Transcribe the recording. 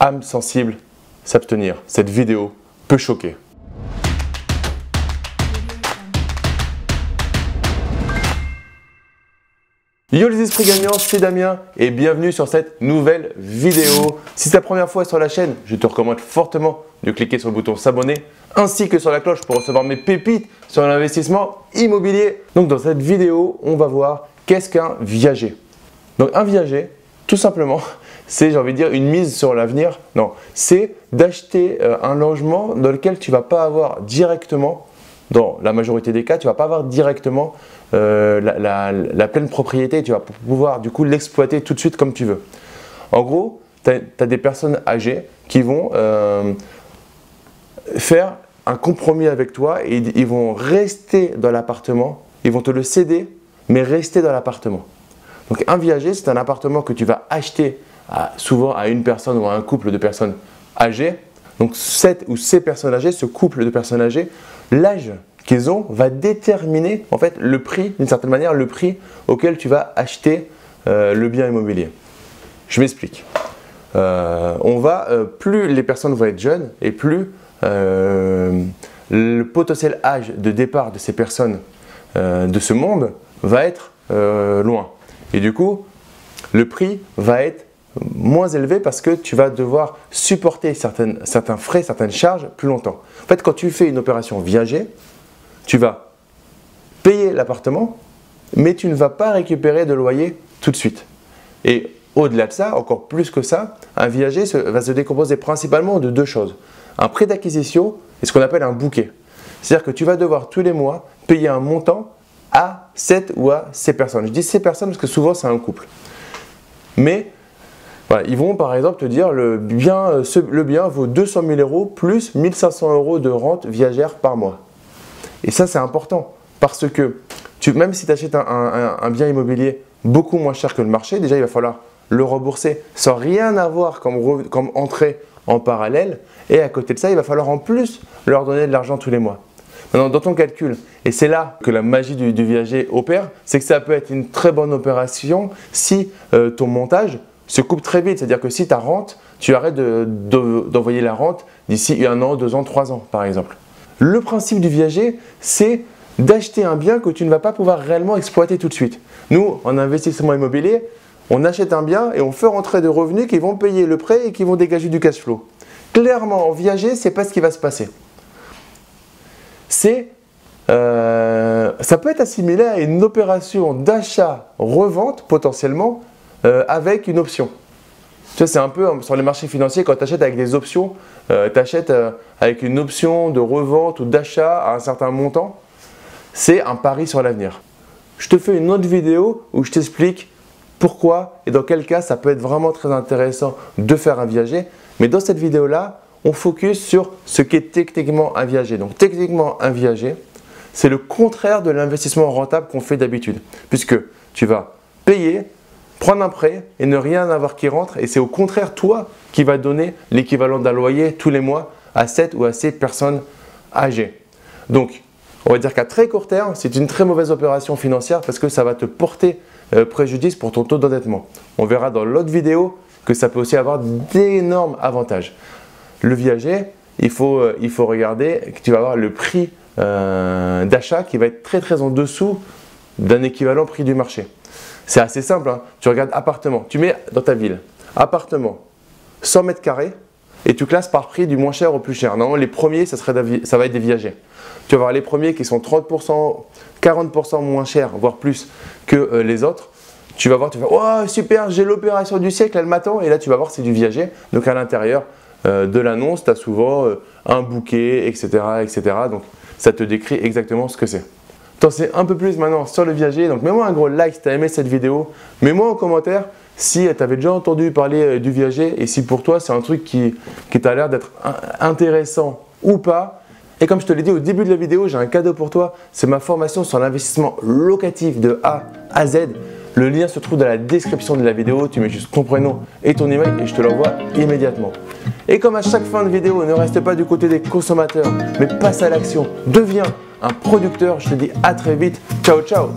âme sensible, s'abstenir. Cette vidéo peut choquer. Yo les esprits gagnants, c'est Damien et bienvenue sur cette nouvelle vidéo. Si c'est la première fois sur la chaîne, je te recommande fortement de cliquer sur le bouton s'abonner ainsi que sur la cloche pour recevoir mes pépites sur l'investissement immobilier. Donc dans cette vidéo, on va voir qu'est-ce qu'un viager. Donc un viager, tout simplement, c'est, j'ai envie de dire, une mise sur l'avenir. Non, c'est d'acheter un logement dans lequel tu ne vas pas avoir directement, dans la majorité des cas, tu ne vas pas avoir directement la pleine propriété. Tu vas pouvoir du coup l'exploiter tout de suite comme tu veux. En gros, tu as des personnes âgées qui vont faire un compromis avec toi et ils vont rester dans l'appartement. Ils vont te le céder, mais rester dans l'appartement. Donc un viager, c'est un appartement que tu vas acheter souvent à une personne ou à un couple de personnes âgées. Donc cette ou ces personnes âgées, ce couple de personnes âgées, l'âge qu'ils ont va déterminer en fait le prix, d'une certaine manière, le prix auquel tu vas acheter le bien immobilier. Je m'explique. Plus les personnes vont être jeunes et plus le potentiel âge de départ de ces personnes de ce monde va être loin. Et du coup, le prix va être moins élevé parce que tu vas devoir supporter certains frais, certaines charges plus longtemps. En fait, quand tu fais une opération viager, tu vas payer l'appartement, mais tu ne vas pas récupérer de loyer tout de suite. Et au-delà de ça, encore plus que ça, un viager va se décomposer principalement de deux choses. Un prix d'acquisition et ce qu'on appelle un bouquet. C'est-à-dire que tu vas devoir tous les mois payer un montant à cette ou à ces personnes. Je dis ces personnes parce que souvent c'est un couple. Mais voilà, ils vont par exemple te dire le bien vaut 200 000 euros plus 1 500 euros de rente viagère par mois. Et ça c'est important parce que même si tu achètes un bien immobilier beaucoup moins cher que le marché, déjà il va falloir le rembourser sans rien avoir comme entrée en parallèle. Et à côté de ça, il va falloir en plus leur donner de l'argent tous les mois. Maintenant, dans ton calcul, et c'est là que la magie du viager opère, c'est que ça peut être une très bonne opération si ton montage se coupe très vite. C'est-à-dire que si ta rente, tu arrêtes d'envoyer la rente d'ici 1 an, 2 ans, 3 ans par exemple. Le principe du viager, c'est d'acheter un bien que tu ne vas pas pouvoir réellement exploiter tout de suite. Nous, en investissement immobilier, on achète un bien et on fait rentrer des revenus qui vont payer le prêt et qui vont dégager du cash flow. Clairement, en viager, ce n'est pas ce qui va se passer. Ça peut être assimilé à une opération d'achat-revente potentiellement avec une option. Tu sais, c'est un peu sur les marchés financiers, quand tu achètes avec des options, tu achètes avec une option de revente ou d'achat à un certain montant. C'est un pari sur l'avenir. Je te fais une autre vidéo où je t'explique pourquoi et dans quel cas ça peut être vraiment très intéressant de faire un viager. Mais dans cette vidéo-là, on focus sur ce qu'est techniquement un viager. Donc techniquement un viager, c'est le contraire de l'investissement rentable qu'on fait d'habitude. Puisque tu vas payer, prendre un prêt et ne rien avoir qui rentre. Et c'est au contraire toi qui vas donner l'équivalent d'un loyer tous les mois à cette ou à ces personnes âgées. Donc on va dire qu'à très court terme, c'est une très mauvaise opération financière parce que ça va te porter préjudice pour ton taux d'endettement. On verra dans l'autre vidéo que ça peut aussi avoir d'énormes avantages. Le viager, il faut regarder que tu vas avoir le prix d'achat qui va être très en dessous d'un équivalent prix du marché. C'est assez simple, hein. Tu regardes appartement, tu mets dans ta ville, appartement, 100 mètres carrés et tu classes par prix du moins cher au plus cher. Non, les premiers, ça va être des viagers. Tu vas voir les premiers qui sont 30%, 40% moins chers, voire plus que les autres. Tu vas voir, tu vas dire, oh super, j'ai l'opération du siècle, elle m'attend. Et là, tu vas voir, c'est du viager. Donc à l'intérieur de l'annonce, tu as souvent un bouquet, etc., etc. Donc ça te décrit exactement ce que c'est. T'en sais un peu plus maintenant sur le viager. Donc mets-moi un gros like si tu as aimé cette vidéo. Mets-moi en commentaire si tu avais déjà entendu parler du viager et si pour toi c'est un truc qui t'a l'air d'être intéressant ou pas. Et comme je te l'ai dit au début de la vidéo, j'ai un cadeau pour toi. C'est ma formation sur l'investissement locatif de A à Z. Le lien se trouve dans la description de la vidéo. Tu mets juste ton prénom et ton email et je te l'envoie immédiatement. Et comme à chaque fin de vidéo, ne reste pas du côté des consommateurs, mais passe à l'action. Deviens un producteur. Je te dis à très vite. Ciao, ciao.